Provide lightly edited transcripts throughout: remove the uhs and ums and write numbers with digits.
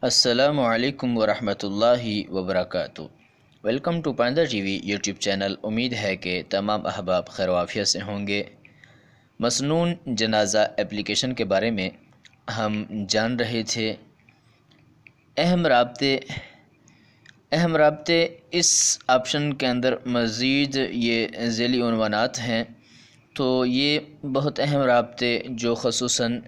السلام علیکم ورحمۃ اللہ وبرکاتہ۔ ویلکم ٹو پاندھا ٹی وی یوٹیوب چینل۔ امید ہے کہ تمام احباب خیر و عافیت سے ہوں گے۔ مسنون جنازہ اپلیکیشن کے بارے میں ہم جان رہے تھے۔ اہم رابطے اس آپشن کے اندر مزید یہ ذیلی عنوانات ہیں، تو یہ بہت اہم رابطے جو خصوصاً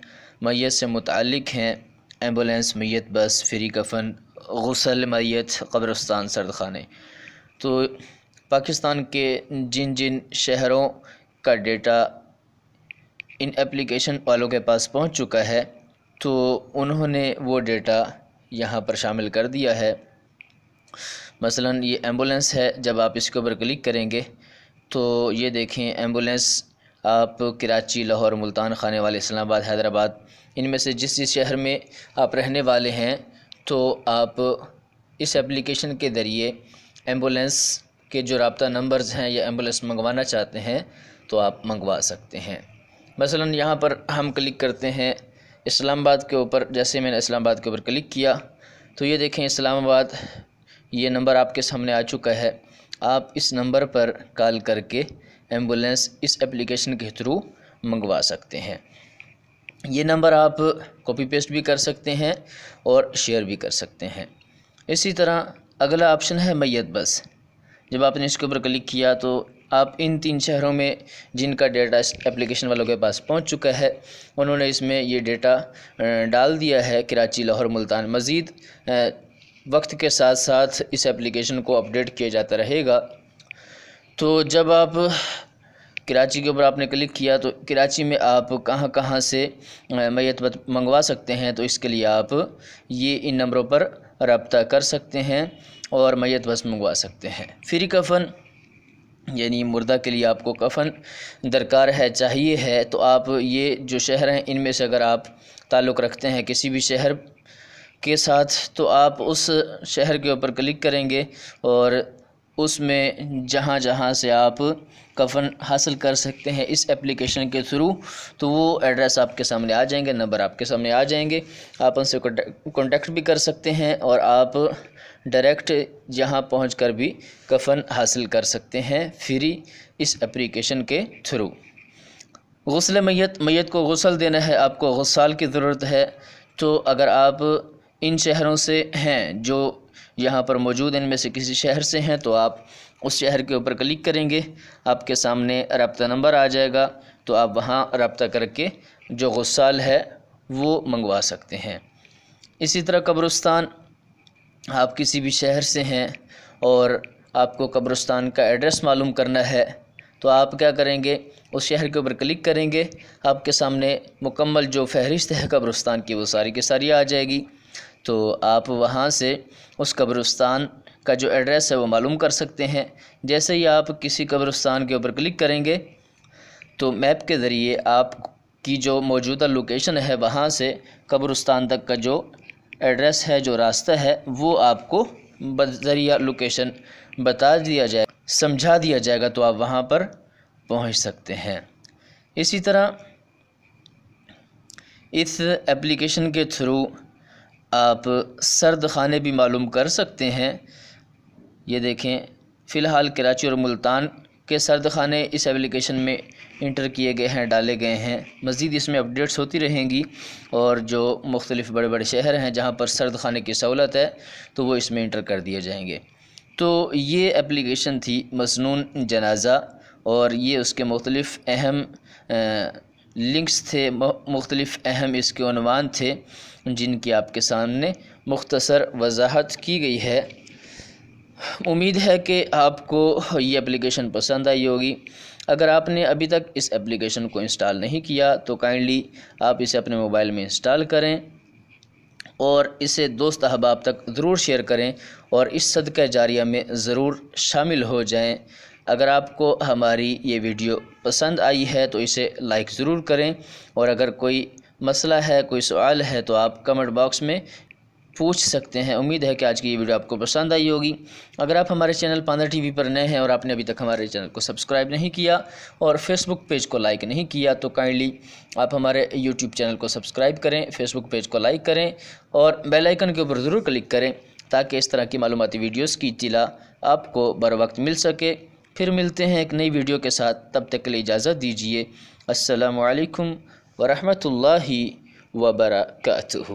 میت سے متعلق ہیں: ایمبولینس، میت بس، فری کفن، غسل میت، قبرستان، سرد خانے۔ تو پاکستان کے جن جن شہروں کا ڈیٹا ان اپلیکیشن والوں کے پاس پہنچ چکا ہے، تو انہوں نے وہ ڈیٹا یہاں پر شامل کر دیا ہے۔ مثلاً یہ ایمبولینس ہے، جب آپ اس کے اوپر کلک کریں گے تو یہ دیکھیں ایمبولینس آپ کراچی، لاہور، ملتان، خانے والے، اسلام آباد، حیدرآباد، ان میں سے جس شہر میں آپ رہنے والے ہیں تو آپ اس اپلیکیشن کے ذریعے ایمبولینس کے جو رابطہ نمبرز ہیں یا ایمبولینس منگوانا چاہتے ہیں تو آپ منگوا سکتے ہیں۔ مثلاً یہاں پر ہم کلک کرتے ہیں اسلام آباد کے اوپر۔ جیسے میں نے اسلام آباد کے اوپر کلک کیا تو یہ دیکھیں اسلام آباد، یہ نمبر آپ کے سامنے آ چکا ہے۔ آپ اس نمبر پر کال کر کے ایمبولینس اس اپلیکیشن کے تھرو منگوا سکتے ہیں۔ یہ نمبر آپ کاپی پیسٹ بھی کر سکتے ہیں اور شیئر بھی کر سکتے ہیں۔ اسی طرح اگلا آپشن ہے میت بس۔ جب آپ نے اس کے اوپر کلک کیا تو آپ ان 3 شہروں میں جن کا ڈیٹا اس اپلیکیشن والوں کے پاس پہنچ چکا ہے، انہوں نے اس میں یہ ڈیٹا ڈال دیا ہے: کراچی، لاہور، ملتان۔ مزید وقت کے ساتھ ساتھ اس اپلیکیشن کو اپڈیٹ کیا جاتا رہے گا۔ تو جب آپ کراچی کے اوپر آپ نے کلک کیا تو کراچی میں آپ کہاں کہاں سے میت بس منگوا سکتے ہیں، تو اس کے لیے آپ یہ ان نمبروں پر رابطہ کر سکتے ہیں اور میت بس منگوا سکتے ہیں۔ فری کفن یعنی مردہ کے لیے آپ کو کفن درکار ہے، چاہیے ہے، تو آپ یہ جو شہر ہیں ان میں سے اگر آپ تعلق رکھتے ہیں کسی بھی شہر کے ساتھ تو آپ اس شہر کے اوپر کلک کریں گے اور اس میں جہاں جہاں سے آپ کفن حاصل کر سکتے ہیں اس اپلیکیشن کے تھرو، تو وہ ایڈریس آپ کے سامنے آ جائیں گے، نمبر آپ کے سامنے آ جائیں گے۔ آپ ان سے کانٹیکٹ بھی کر سکتے ہیں اور آپ ڈائریکٹ یہاں پہنچ کر بھی کفن حاصل کر سکتے ہیں فری اس اپلیکیشن کے تھرو۔ غسل میت کو غسل دینا ہے، آپ کو غسال کی ضرورت ہے، تو اگر آپ ان شہروں سے ہیں جو یہاں پر موجود ان میں سے کسی شہر سے ہیں تو آپ اس شہر کے اوپر کلک کریں گے، آپ کے سامنے رابطہ نمبر آ جائے گا، تو آپ وہاں رابطہ کر کے جو غسال ہے وہ منگوا سکتے ہیں۔ اسی طرح قبرستان، آپ کسی بھی شہر سے ہیں اور آپ کو قبرستان کا ایڈریس معلوم کرنا ہے تو آپ کیا کریں گے، اس شہر کے اوپر کلک کریں گے، آپ کے سامنے مکمل جو فہرست ہے قبرستان کی وہ ساری کی ساری آ جائے گی، تو آپ وہاں سے اس قبرستان کا جو ایڈریس ہے وہ معلوم کر سکتے ہیں۔ جیسے ہی آپ کسی قبرستان کے اوپر کلک کریں گے تو میپ کے ذریعے آپ کی جو موجودہ لوکیشن ہے وہاں سے قبرستان تک کا جو ایڈریس ہے، جو راستہ ہے، وہ آپ کو بذریعہ لوکیشن بتا دیا جائے، سمجھا دیا جائے گا، تو آپ وہاں پر پہنچ سکتے ہیں۔ اسی طرح اس اپلیکیشن کے تھرو آپ سرد خانے بھی معلوم کر سکتے ہیں۔ یہ دیکھیں فی الحال کراچی اور ملتان کے سرد خانے اس اپلیکیشن میں انٹر کیے گئے ہیں، ڈالے گئے ہیں۔ مزید اس میں اپڈیٹس ہوتی رہیں گی اور جو مختلف بڑے بڑے شہر ہیں جہاں پر سرد خانے کی سہولت ہے تو وہ اس میں انٹر کر دیے جائیں گے۔ تو یہ اپلیکیشن تھی مسنون جنازہ، اور یہ اس کے مختلف اہم لنکس تھے، مختلف اہم اس کے عنوان تھے جن کی آپ کے سامنے مختصر وضاحت کی گئی ہے۔ امید ہے کہ آپ کو یہ اپلیکیشن پسند آئی ہوگی۔ اگر آپ نے ابھی تک اس اپلیکیشن کو انسٹال نہیں کیا تو کائنڈلی آپ اسے اپنے موبائل میں انسٹال کریں اور اسے دوست احباب تک ضرور شیئر کریں اور اس صدقہ جاریہ میں ضرور شامل ہو جائیں۔ اگر آپ کو ہماری یہ ویڈیو پسند آئی ہے تو اسے لائک ضرور کریں، اور اگر کوئی مسئلہ ہے، کوئی سوال ہے تو آپ کمنٹ باکس میں پوچھ سکتے ہیں۔ امید ہے کہ آج کی یہ ویڈیو آپ کو پسند آئی ہوگی۔ اگر آپ ہمارے چینل پاندھا ٹی وی پر نئے ہیں اور آپ نے ابھی تک ہمارے چینل کو سبسکرائب نہیں کیا اور فیس بک پیج کو لائک نہیں کیا تو کائنڈلی آپ ہمارے یوٹیوب چینل کو سبسکرائب کریں، فیس بک پیج کو لائک کریں اور بیل آئیکن کے اوپر ضرور کلک کریں تاکہ اس طرح کی معلوماتی ویڈیوز کی اطلاع آپ کو بر وقت مل سکے۔ پھر ملتے ہیں ایک نئی ویڈیو کے ساتھ، تب تک کے لیے اجازت دیجیے۔ السلام علیکم ورحمۃ اللہ وبرکاتہ۔